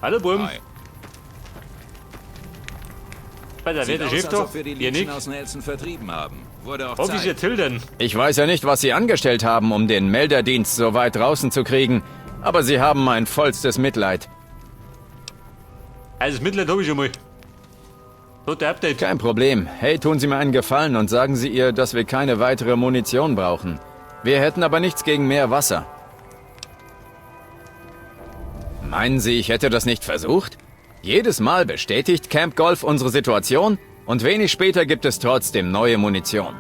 Hallo, Burm. Hi. Bei der Sieht Wette aus, Chef als doch. ob wir die Ihr Legion nicht. aus Nelson vertrieben haben. Wurde auch Wo ist Zeit. ihr Till denn? Ich weiß ja nicht, was Sie angestellt haben, um den Melderdienst so weit draußen zu kriegen, aber Sie haben mein vollstes Mitleid. Also das Mitleid hab ich schon mal. So, der Update. Kein Problem. Hey, tun Sie mir einen Gefallen und sagen Sie ihr, dass wir keine weitere Munition brauchen. Wir hätten aber nichts gegen mehr Wasser. Meinen Sie, ich hätte das nicht versucht? Jedes Mal bestätigt Camp Golf unsere Situation und wenig später gibt es trotzdem neue Munition.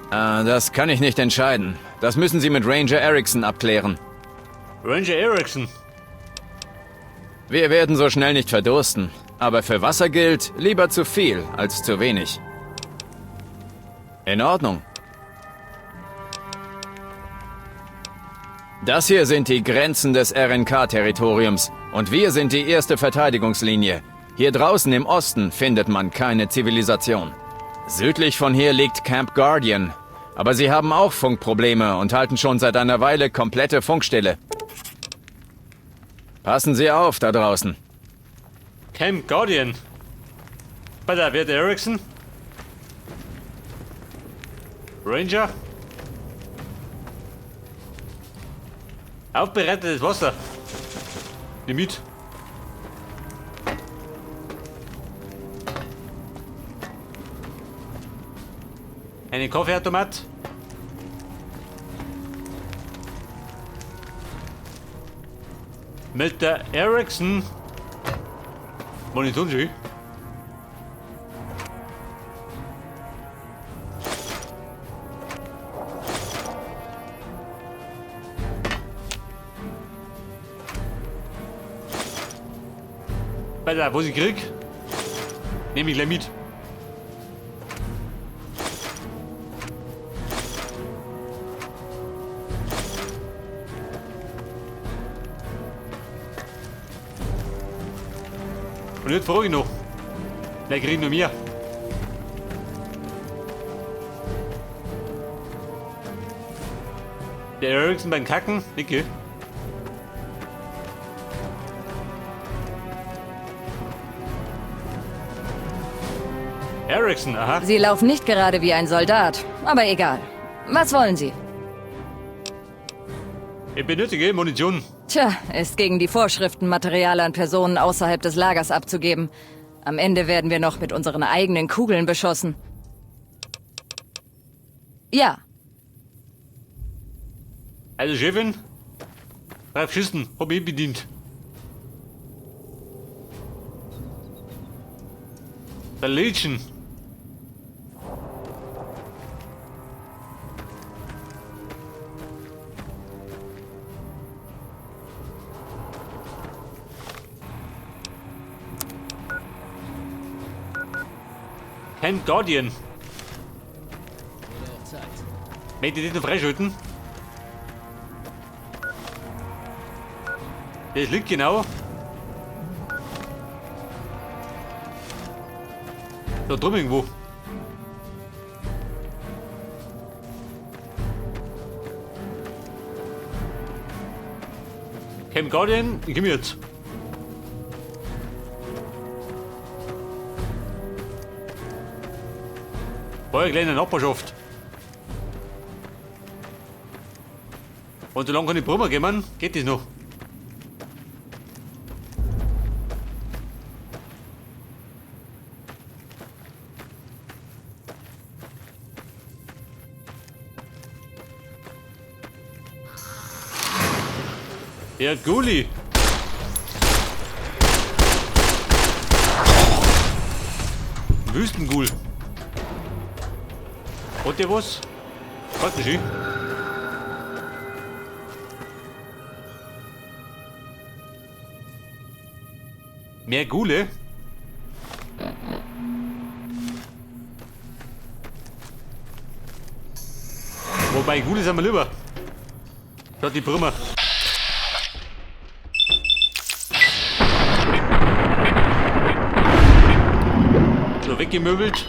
Das kann ich nicht entscheiden. Das müssen Sie mit Ranger Erickson abklären. Ranger Erickson. Wir werden so schnell nicht verdursten, aber für Wasser gilt, lieber zu viel als zu wenig. In Ordnung. Das hier sind die Grenzen des RNK-Territoriums und wir sind die erste Verteidigungslinie. Hier draußen im Osten findet man keine Zivilisation. Südlich von hier liegt Camp Guardian, aber sie haben auch Funkprobleme und halten schon seit einer Weile komplette Funkstille. Passen Sie auf da draußen. Camp Guardian. Bei der Wette Erickson. Ranger. Aufbereitetes Wasser. Nimm mit. Einen Kaffeeautomat. Mit der Erickson. Munition schön. Bei der, wo ich krieg, nehme ich gleich mit. Und jetzt frage ich noch, wer kriegt noch mehr? Der Erickson beim Kacken, Nicke. Erickson, aha. Sie laufen nicht gerade wie ein Soldat, aber egal. Was wollen Sie? Ich benötige Munition. Tja, ist gegen die Vorschriften, Material an Personen außerhalb des Lagers abzugeben. Am Ende werden wir noch mit unseren eigenen Kugeln beschossen. Ja, Also Chefin, drauf schießen, hab ich bedient. Der Legion. Camp Guardian. Möchte ich das noch freischalten? Das liegt genau da drüben irgendwo. Camp Guardian, ich komm jetzt. War ja kleine Nachbarschaft. Und solange kann ich Brummer gehen, geht das noch. Ja, Gulli. Wüstengul. Hat der was? Warte schön. Mehr Gule? Wobei Gule sind wir lieber. Schaut die Brümmer. So, weggemöbelt.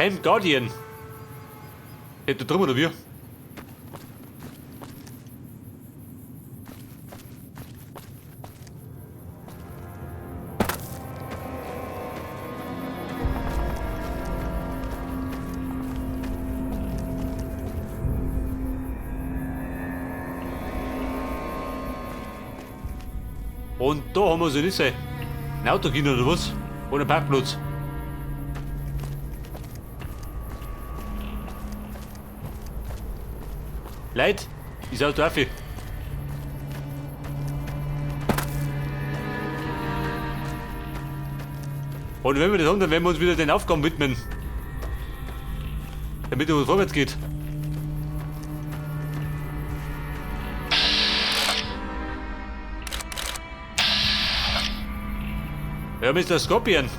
Camp Guardian. Hätte drum oder wie? Und da haben wir so diese. Ein Autokino oder was? Ohne Parkplatz. Leute, ist Auto auf. Und wenn wir das haben, dann werden wir uns wieder den Aufgaben widmen. Damit es vorwärts geht. Ja, Mr. Scorpion.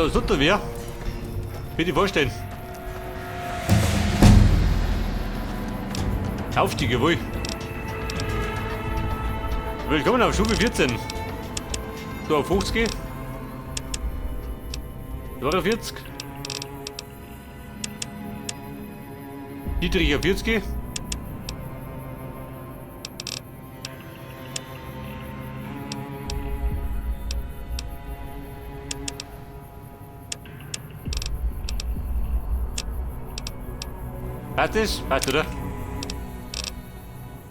So, ist unter wer? Bitte vorstellen. Aufstieg, jawohl. Willkommen auf Stufe 14. So, auf 50. 42. Dietrich auf 40. Passt das? Passt, oder?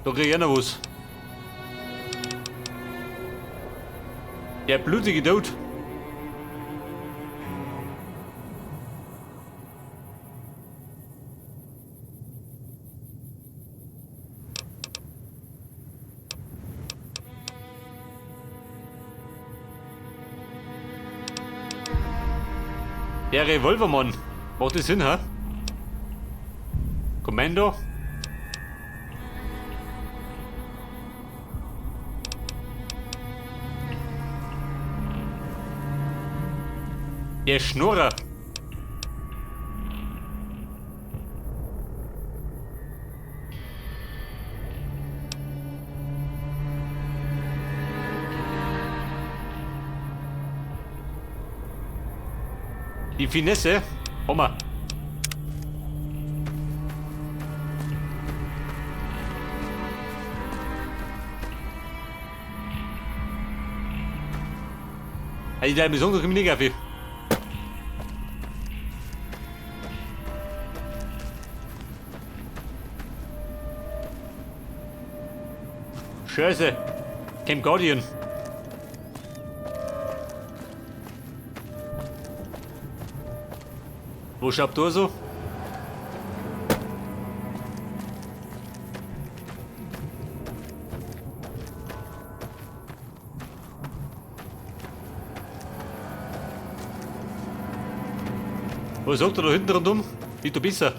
Da krieg ich auch noch was. Der blutige Tod. Der Revolvermann. Macht das Sinn, ha? Kommando. Der Schnurrer. Die Finesse. Hammer. Also der besondere Kriminalgaffe. Scheiße. Camp Guardian. Wo schaut da so? Was sagt er da hinten rundum? Wie du besser?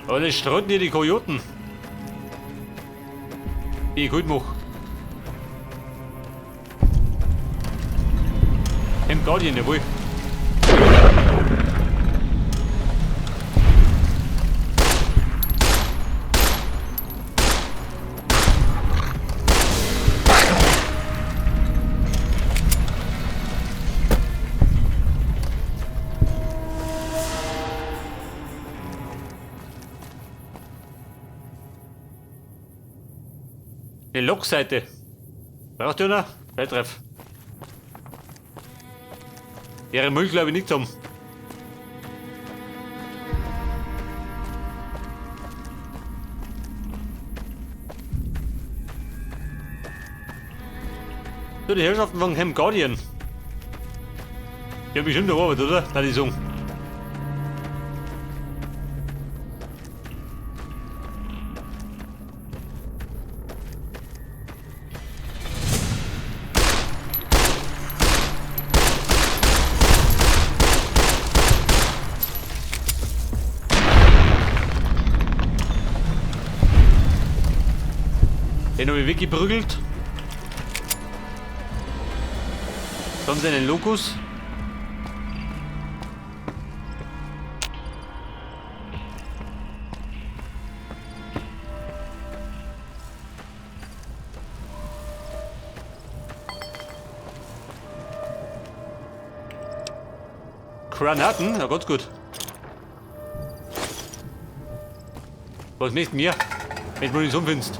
Aber das streiten hier die Kojoten. Die ich gut mache. Camp Guardian, jawohl. Die Lokseite. Braucht ihr noch? Beitreff. Ihre Müll glaube ich nicht haben. So, die Herrschaften von Camp Guardian. Die haben bestimmt noch Arbeit, oder? Da die sagen. Den habe ich weggeprügelt. Dann seinen Lokus. Granaten? Ja, ganz gut. Was möchtest du mir, wenn du Munition findest?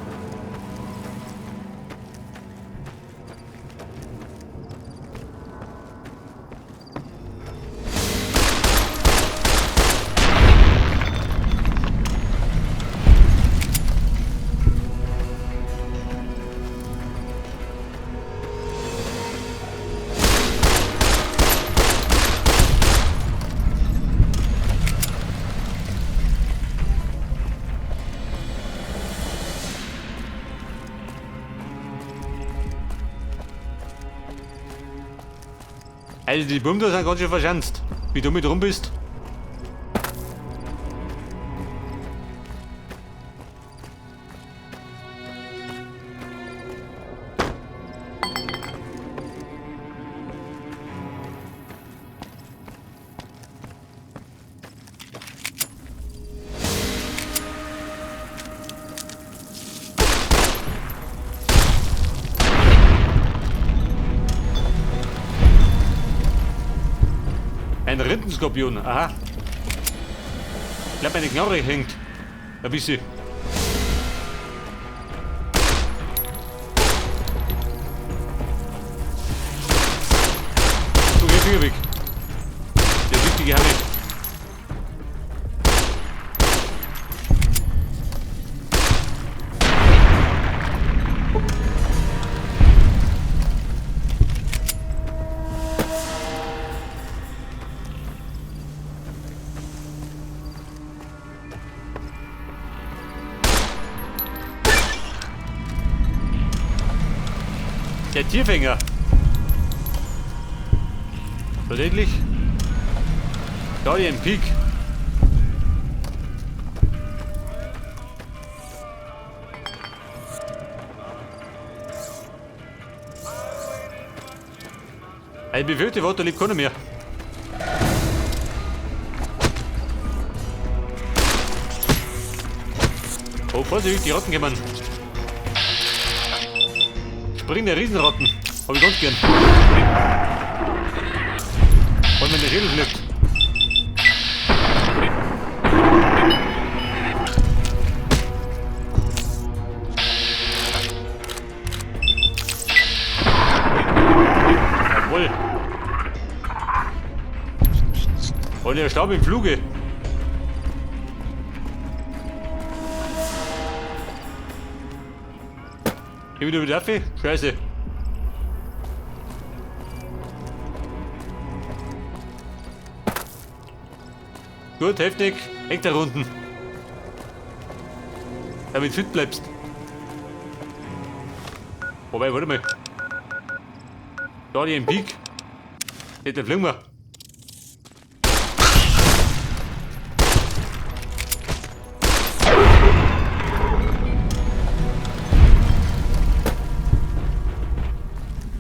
Also die Bomben da sind ganz schön verschanzt, wie du mit rum bist. Ein Rindenskorpion, aha. Ich glaube, meine Knarre hängt. Ein bisschen. So, geh Finger weg. Der giftige Hanne. Der Tierfänger. Verständlich? Guardian Peak. Ich befürchte, Water lebt keiner mehr. Oh, Vorsicht, die Ratten kommen. Springende Riesenratten. Hab ich ganz gern. Vor allem wenn der Schädel fliegt. Jawohl. Und der Staub im Fluge. Geh wieder mit Waffe? Scheiße. Gut, heftig. Hektar Runden. Damit du fit bleibst. Wobei, warte mal. Guardian Peak. Nicht, dann fliegen wir.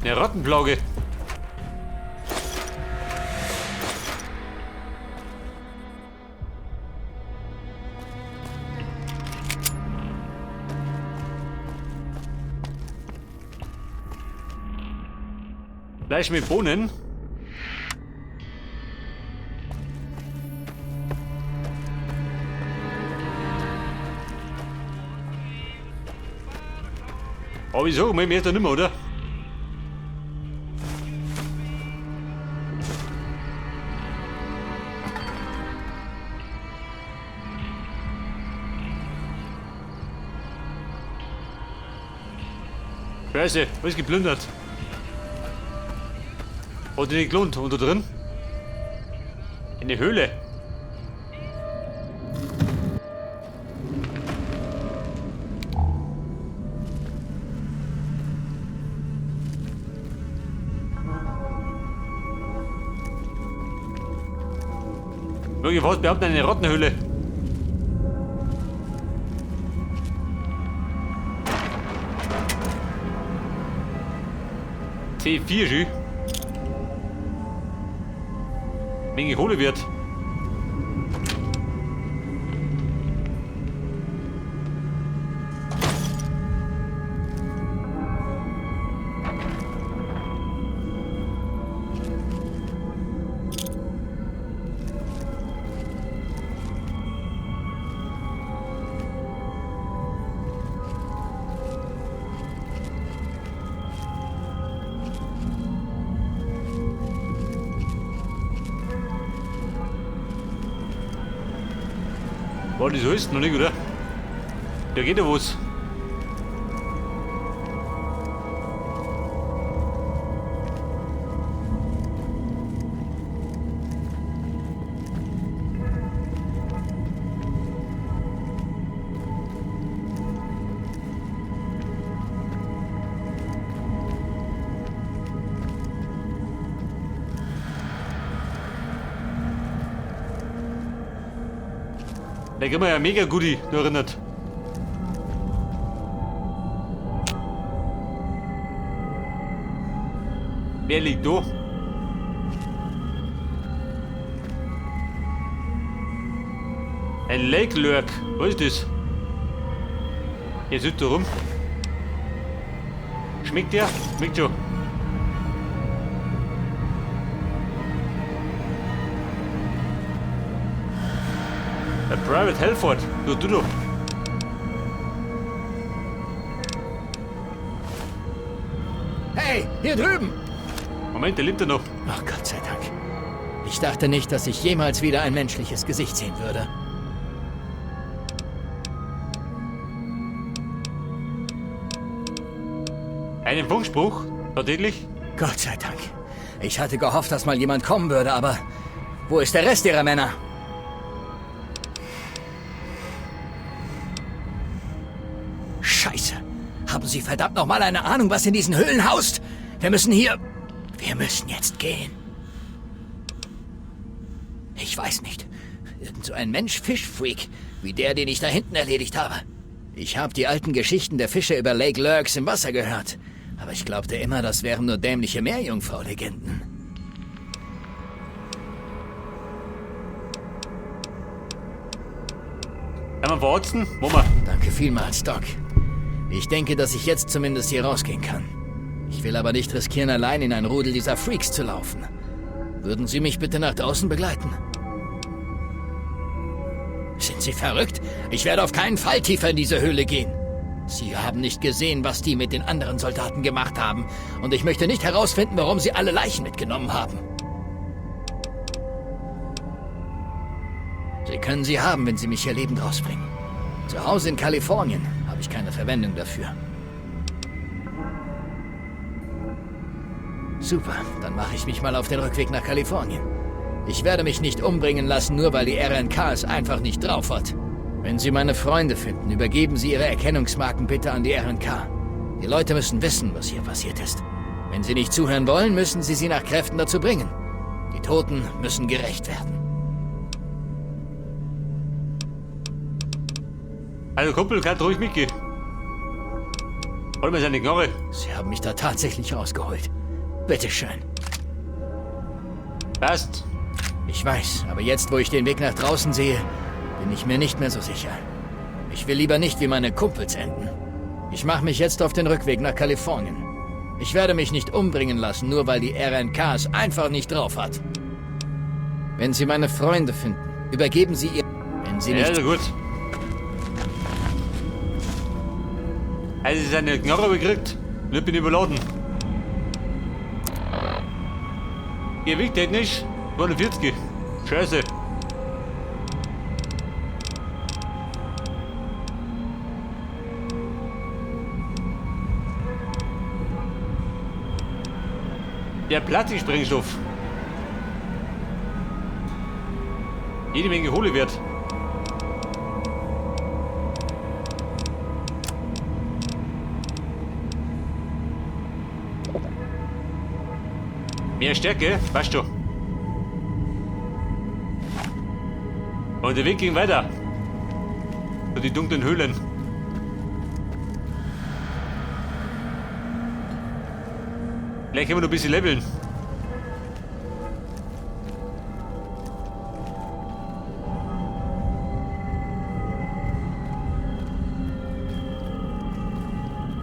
Eine Rattenplage. Fleisch mit Bohnen. Aber wieso? Mehr ist da nicht mehr, oder? Scheiße, alles geplündert. Hat sich nicht gelohnt. Und da drin? Eine Höhle. Möge fast behaupten, eine Rattenhöhle. C4 schü. Menge Kohle wird. War das alles noch nicht, oder? Da geht ja was. Da kriegen wir ja mega Goodie, nur erinnert. Wer liegt da? Ein Lake Lurk. Was ist das? Hier sitzt da rum. Schmeckt der? Schmeckt schon. A Private Helford. Du doch. Hey, hier drüben! Moment, der lebt ja noch. Ach, Gott sei Dank. Ich dachte nicht, dass ich jemals wieder ein menschliches Gesicht sehen würde. Einen Funkspruch? Tatsächlich? Gott sei Dank. Ich hatte gehofft, dass mal jemand kommen würde, aber wo ist der Rest ihrer Männer? Scheiße. Haben Sie verdammt noch mal eine Ahnung, was in diesen Höhlen haust? Wir müssen jetzt gehen. Ich weiß nicht. Irgend so ein Mensch-Fisch-Freak, wie der, den ich da hinten erledigt habe. Ich habe die alten Geschichten der Fische über Lake Lurks im Wasser gehört. Aber ich glaubte immer, das wären nur dämliche Meerjungfrau-Legenden. Kann man verorzen? Mama. Danke vielmals, Doc. Ich denke, dass ich jetzt zumindest hier rausgehen kann. Ich will aber nicht riskieren, allein in ein Rudel dieser Freaks zu laufen. Würden Sie mich bitte nach draußen begleiten? Sind Sie verrückt? Ich werde auf keinen Fall tiefer in diese Höhle gehen. Sie haben nicht gesehen, was die mit den anderen Soldaten gemacht haben. Und ich möchte nicht herausfinden, warum sie alle Leichen mitgenommen haben. Sie können sie haben, wenn Sie mich hier lebend rausbringen. Zu Hause in Kalifornien habe ich keine Verwendung dafür. Super, dann mache ich mich mal auf den Rückweg nach Kalifornien. Ich werde mich nicht umbringen lassen, nur weil die RNK es einfach nicht drauf hat. Wenn Sie meine Freunde finden, übergeben Sie Ihre Erkennungsmarken bitte an die RNK. Die Leute müssen wissen, was hier passiert ist. Wenn Sie nicht zuhören wollen, müssen Sie sie nach Kräften dazu bringen. Die Toten müssen gerächt werden. Also Kumpel, kann ruhig mitgehen. Hol mir seine Knarre. Sie haben mich da tatsächlich rausgeholt. Bitteschön. Passt. Ich weiß, aber jetzt, wo ich den Weg nach draußen sehe, bin ich mir nicht mehr so sicher. Ich will lieber nicht wie meine Kumpels enden. Ich mache mich jetzt auf den Rückweg nach Kalifornien. Ich werde mich nicht umbringen lassen, nur weil die RNK es einfach nicht drauf hat. Wenn Sie meine Freunde finden, übergeben Sie ihr... Wenn Sie Ja, nicht... also gut. Also seine Knarre bekriegt. Und ich bin überladen. Gewicht technisch 49. Scheiße. Der Plastiksprengstoff. Jede Menge Kohle wert. Mehr Stärke, passt schon. Und der Weg ging weiter. Durch die dunklen Höhlen. Vielleicht können wir noch ein bisschen leveln.